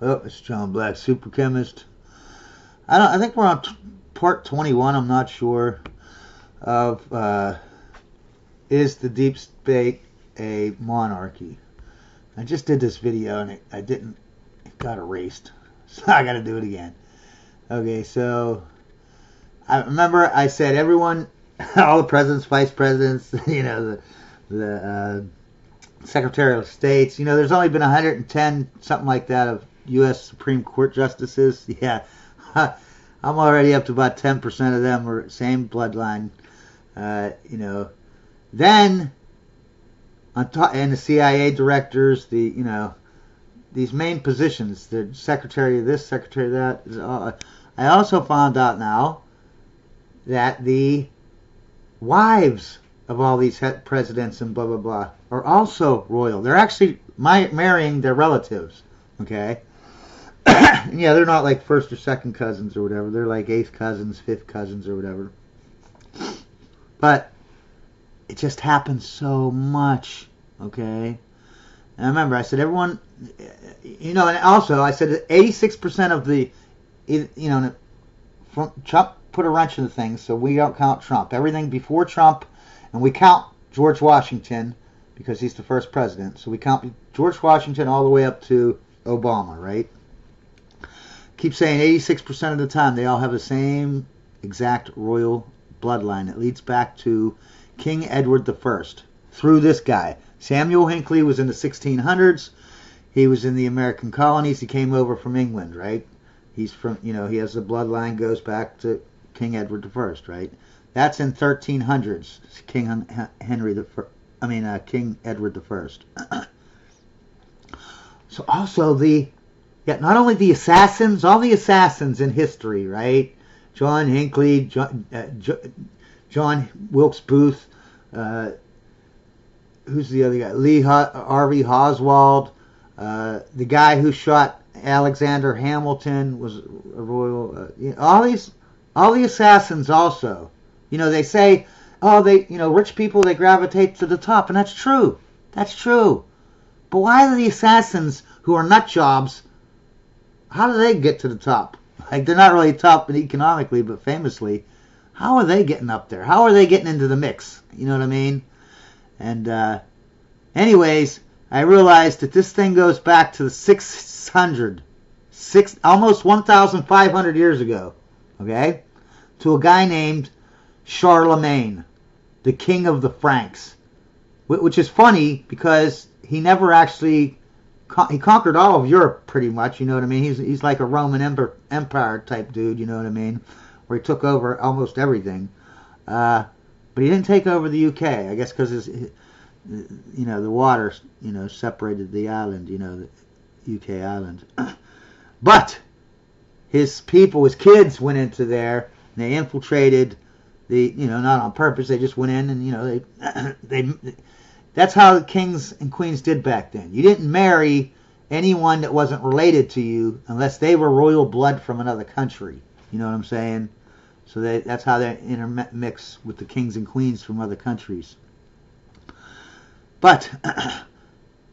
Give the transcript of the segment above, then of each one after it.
Oh, it's John Black, super chemist. I think we're on part 21. I'm not sure of is the deep state a monarchy? I just did this video and I didn't. It got erased, so I got to do it again. Okay, so I remember I said everyone, all the presidents, vice presidents, the Secretary of States. There's only been 110, something like that, of U.S. Supreme Court justices. Yeah, I'm already up to about 10% of them are same bloodline. Then on top, and the CIA directors, these main positions, the secretary of this, secretary of that. I also found out now that the wives of all these presidents and blah blah blah are also royal. They're actually marrying their relatives. Okay. Yeah, they're not like first or second cousins or whatever. They're like eighth cousins, fifth cousins or whatever. But it just happens so much. Okay. And I remember I said everyone, and also I said that 86% of the, Trump put a wrench in the thing, so we don't count Trump. Everything before Trump, and we count George Washington because he's the first president. So we count George Washington all the way up to Obama, right? Keep saying 86% of the time they all have the same exact royal bloodline that leads back to King Edward I through this guy. Samuel Hinckley was in the 1600s. He was in the American colonies. He came over from England, right? He's from, he has the bloodline goes back to King Edward I, right? That's in 1300s. King Edward I. So also not only the assassins, all the assassins in history, right? John Hinckley, John Wilkes Booth, who's the other guy? Lee Harvey Oswald, the guy who shot Alexander Hamilton was a royal. All the assassins also. They say, rich people, they gravitate to the top, and that's true. That's true. But why do the assassins who are nut jobs? How do they get to the top? Like, they're not really top economically, but famously, how are they getting up there? How are they getting into the mix? You know what I mean? And anyways, I realized that this thing goes back to the 600, almost 1,500 years ago, okay? To a guy named Charlemagne, the king of the Franks, which is funny because he never actually he conquered all of Europe pretty much. You know what I mean? He's like a Roman Empire type dude. You know what I mean? Where he took over almost everything, but he didn't take over the UK. I guess because the water separated the island. The UK island. But his people, his kids, went into there and they infiltrated not on purpose. They just went in and they that's how the kings and queens did back then. You didn't marry anyone that wasn't related to you unless they were royal blood from another country. You know what I'm saying? So that's how they intermix with the kings and queens from other countries. But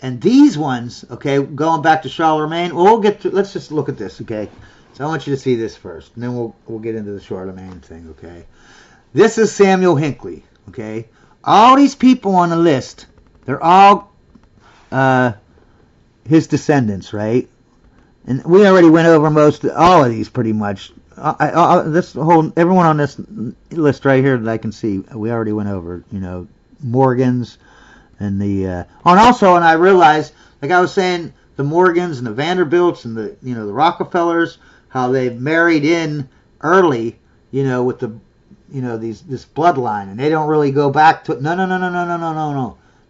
and these ones, okay, going back to Charlemagne, let's just look at this, okay? So I want you to see this first, and then we'll get into the Charlemagne thing, okay? This is Samuel Hinckley, okay? All these people on the list, they're all his descendants, right? And we already went over all of these pretty much. Everyone on this list right here that I can see, we already went over. Morgans and and I realized, like I was saying, the Morgans and the Vanderbilts and the the Rockefellers, how they married in early, with the this bloodline, and they don't really go back to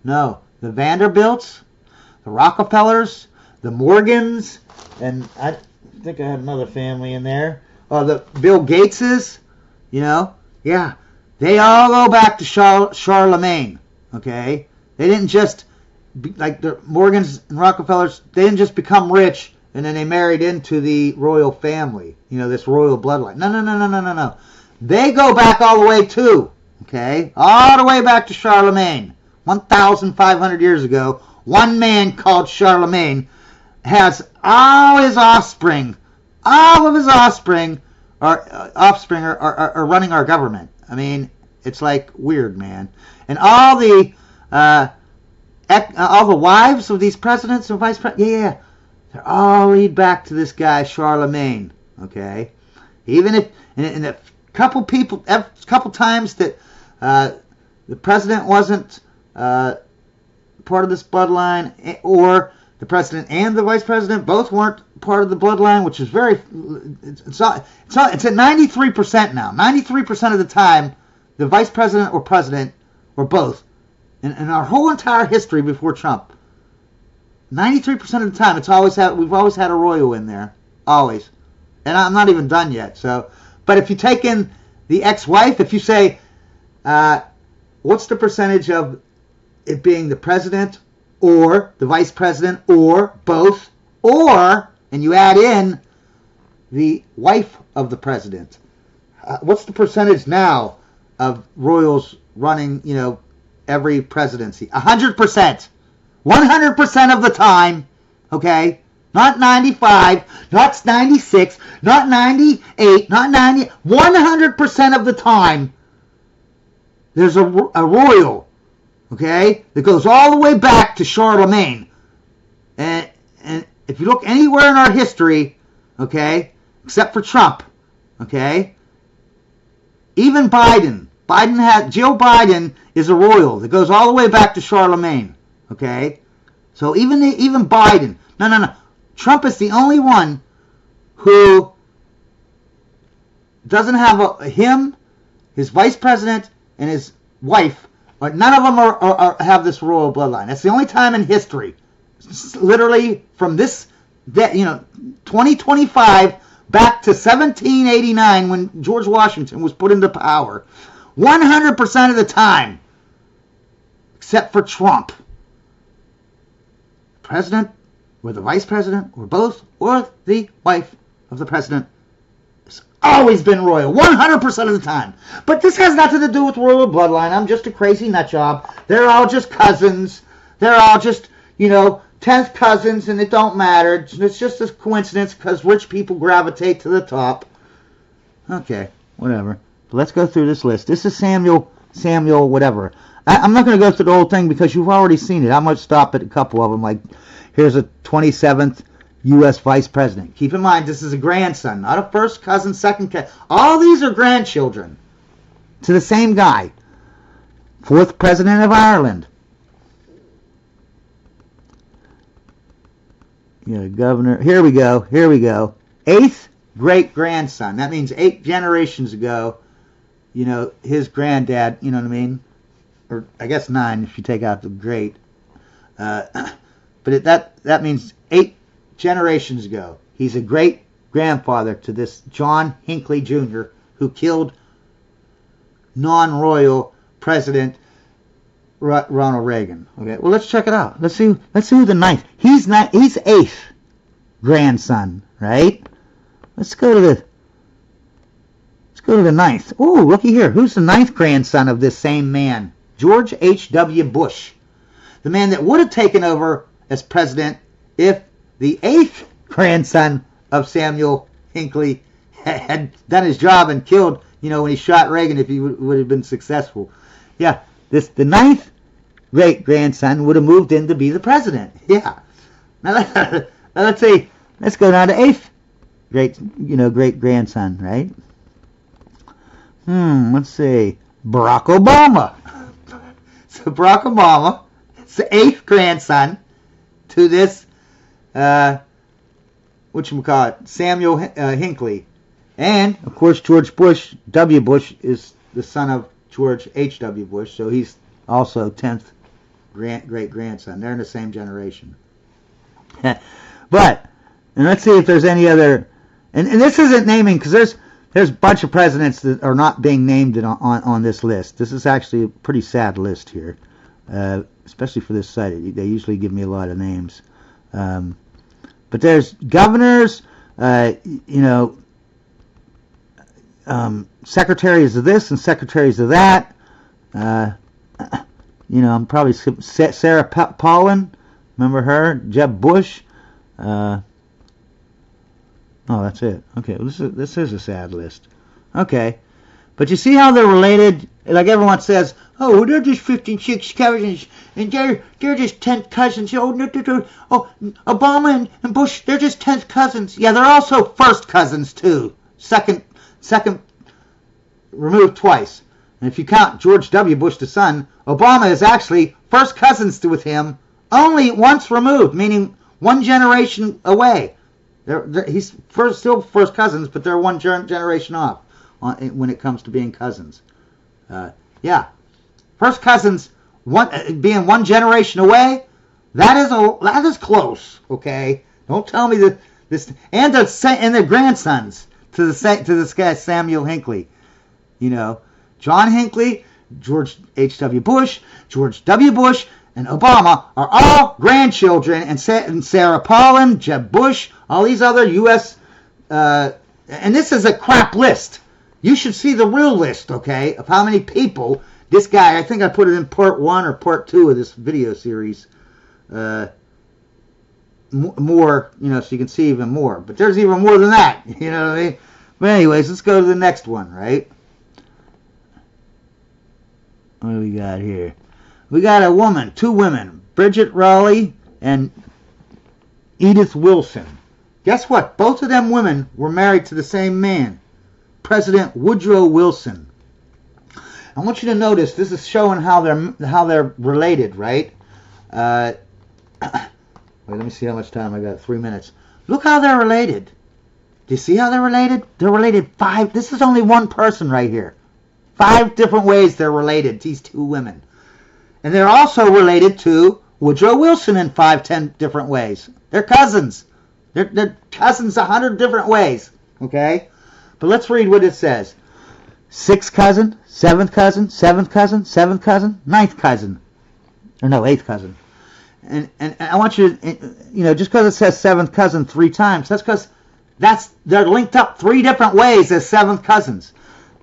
no. The Vanderbilts, the Rockefellers, the Morgans, and I think I had another family in there. The Bill Gateses, yeah, they all go back to Charlemagne. Okay, they didn't just like the Morgans and Rockefellers. They didn't just become rich and then they married into the royal family. This royal bloodline. No. They go back all the way too. Okay, all the way back to Charlemagne. 1,500 years ago, one man called Charlemagne has all his offspring, all of his offspring are running our government. I mean, it's like weird, man. And all the wives of these presidents and vice presidents, yeah, they're all lead back to this guy Charlemagne. Okay, even if in a couple times that the president wasn't part of this bloodline, or the president and the vice president both weren't part of the bloodline, which is it's at 93% now. 93% of the time, the vice president or president or both, in our whole entire history before Trump, 93% of the time, we've always had a royal in there, always. And I'm not even done yet. So, but if you take in the ex-wife, if you say, what's the percentage of it being the president or the vice president or both, and you add in the wife of the president, what's the percentage now of royals running, every presidency? 100%. 100% of the time, okay? Not 95, not 96, not 98, not 90. 100% of the time, there's a royal, okay, that goes all the way back to Charlemagne. And if you look anywhere in our history, okay, except for Trump, okay, even Joe Biden is a royal that goes all the way back to Charlemagne, okay? So even Biden, no. Trump is the only one who doesn't have him, his vice president, and his wife. None of them have this royal bloodline. That's the only time in history, literally from this, 2025 back to 1789 when George Washington was put into power. 100% of the time, except for Trump, president, or the vice president, or both, or the wife of the president, has always been royal, 100% of the time. But this has nothing to do with royal bloodline. I'm just a crazy nut job. They're all just cousins. They're all just, 10th cousins, and it don't matter. It's just a coincidence because rich people gravitate to the top. Okay, whatever. But let's go through this list. This is Samuel, whatever. I'm not going to go through the whole thing because you've already seen it. I'm going to stop at a couple of them, like here's a 27th U.S. Vice President. Keep in mind, this is a grandson, not a first cousin, second cousin. All these are grandchildren to the same guy. 4th President of Ireland. Governor. Here we go. 8th great-grandson. That means 8 generations ago, his granddad, you know what I mean? Or I guess 9 if you take out the great. But that means 8 generations ago. He's a great-grandfather to this John Hinckley Jr., who killed non-royal President Ronald Reagan. Okay, well, let's check it out. Let's see who the 9th. He's 8th grandson, right? Let's go to the 9th. Oh, looky here. Who's the 9th grandson of this same man? George H.W. Bush. The man that would have taken over as president if the 8th grandson of Samuel Hinckley had done his job and killed, when he shot Reagan, if he would have been successful. Yeah, the 9th great-grandson would have moved in to be the president. Yeah. Now let's see. Let's go down to 8th great-grandson, right? Let's see. Barack Obama. So Barack Obama is the 8th grandson to this, Samuel Hinckley. And, of course, George Bush, W. Bush, is the son of George H.W. Bush, so he's also 10th great-grandson. They're in the same generation. But, and let's see if there's any other, and this isn't naming, because there's a bunch of presidents that are not being named on this list. This is actually a pretty sad list here, especially for this site. They usually give me a lot of names. But there's governors, secretaries of this and secretaries of that. I'm probably skipping Sarah Palin. Remember her? Jeb Bush. Oh, that's it. Okay, well, this is a sad list. Okay, but you see how they're related? Like everyone says, oh, they're just 56 cousins, and they're just 10th cousins. Oh, no, oh, Obama and Bush, they're just 10th cousins. Yeah, they're also first cousins too. Second removed twice. And if you count George W. Bush the son, Obama is actually first cousins with him, only once removed, meaning one generation away. He's still first cousins, but they're one generation off when it comes to being cousins. Yeah, first cousins, being one generation away. That is close. Okay, don't tell me that this and their grandsons to this guy Samuel Hinckley. You know, John Hinckley, George H.W. Bush, George W. Bush, and Obama are all grandchildren, and Sarah Palin, Jeb Bush, all these other U.S. And this is a crap list. You should see the real list, okay, of how many people this guy, I think I put it in part 1 or part 2 of this video series, more, you know, so you can see even more. But there's even more than that, you know what I mean? But anyways, let's go to the next one, right? What do we got here? We got a woman, 2 women, Bridget Raleigh and Edith Wilson. Guess what? Both of them women were married to the same man, President Woodrow Wilson. I want you to notice this is showing how they're related, right? Wait, let me see how much time I got. 3 minutes. Look how they're related. Do you see how they're related? They're related 5. This is only one person right here. 5 different ways they're related, these 2 women. And they're also related to Woodrow Wilson in 5-10 different ways. They're cousins. They're cousins 100 different ways. Okay? But let's read what it says. 6th cousin, 7th cousin, 7th cousin, 7th cousin, 9th cousin. Or no, 8th cousin. And I want you to, you know, just because it says 7th cousin 3 times, that's because they're linked up 3 different ways as 7th cousins.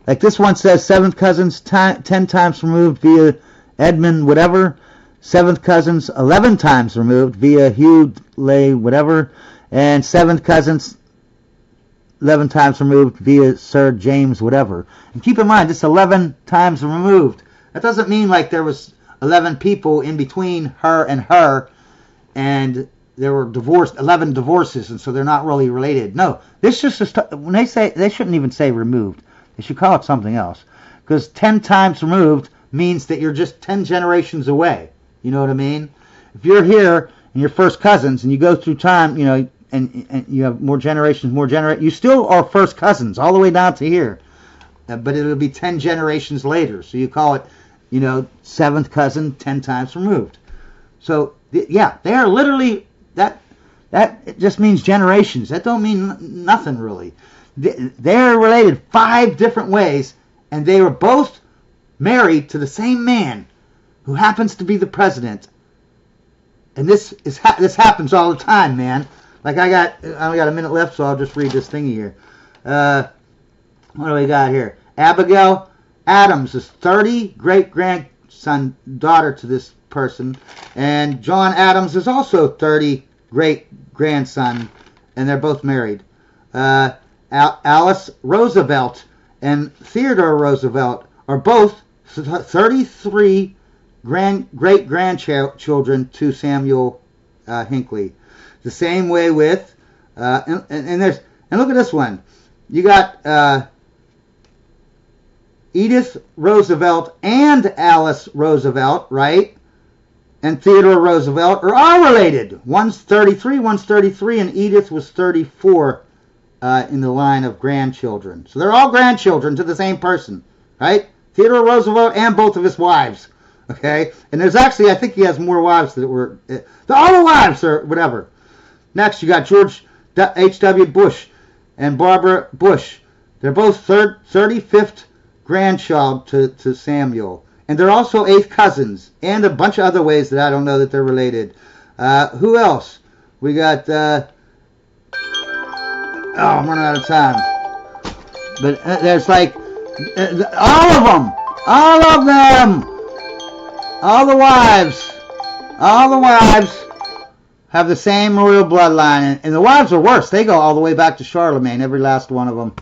Like this one says 7th cousins 10 times removed via Edmund whatever. 7th cousins 11 times removed via Hugh Lay whatever. And 7th cousins 11 times removed via Sir James whatever. And keep in mind, this 11 times removed. That doesn't mean like there was 11 people in between her, and there were 11 divorces, and so they're not really related. No, this just when they say, they shouldn't even say removed. They should call it something else, because 10 times removed means that you're just 10 generations away. You know what I mean? If you're here and you're first cousins, and you go through time, you know, and you have more generations, you still are first cousins all the way down to here, but it'll be 10 generations later. So you call it, you know, 7th cousin 10 times removed. So yeah, they are literally that it just means generations. That don't mean nothing really. They're related 5 different ways, and they were both married to the same man who happens to be the president. And this happens all the time, man. Like I only got a minute left, so I'll just read this thingy here. What do we got here? Abigail Adams is 30 great-grandson, daughter to this person. And John Adams is also 30 great-grandson, and they're both married. Alice Roosevelt and Theodore Roosevelt are both 33 great-grandchildren to Samuel Hinckley. The same way with, and look at this one. You got Edith Roosevelt and Alice Roosevelt, right? And Theodore Roosevelt are all related. One's 33, and Edith was 34 in the line of grandchildren. So they're all grandchildren to the same person, right? Theodore Roosevelt and both of his wives, okay? And there's actually, I think he has more wives that were, all the wives or whatever. Next, you got George H.W. Bush and Barbara Bush. They're both 35th grandchild to Samuel. And they're also 8th cousins. And a bunch of other ways that I don't know that they're related. Who else? We got... I'm running out of time. But there's like... all of them! All of them! All the wives! have the same royal bloodline. And the wives are worse. They go all the way back to Charlemagne, every last one of them.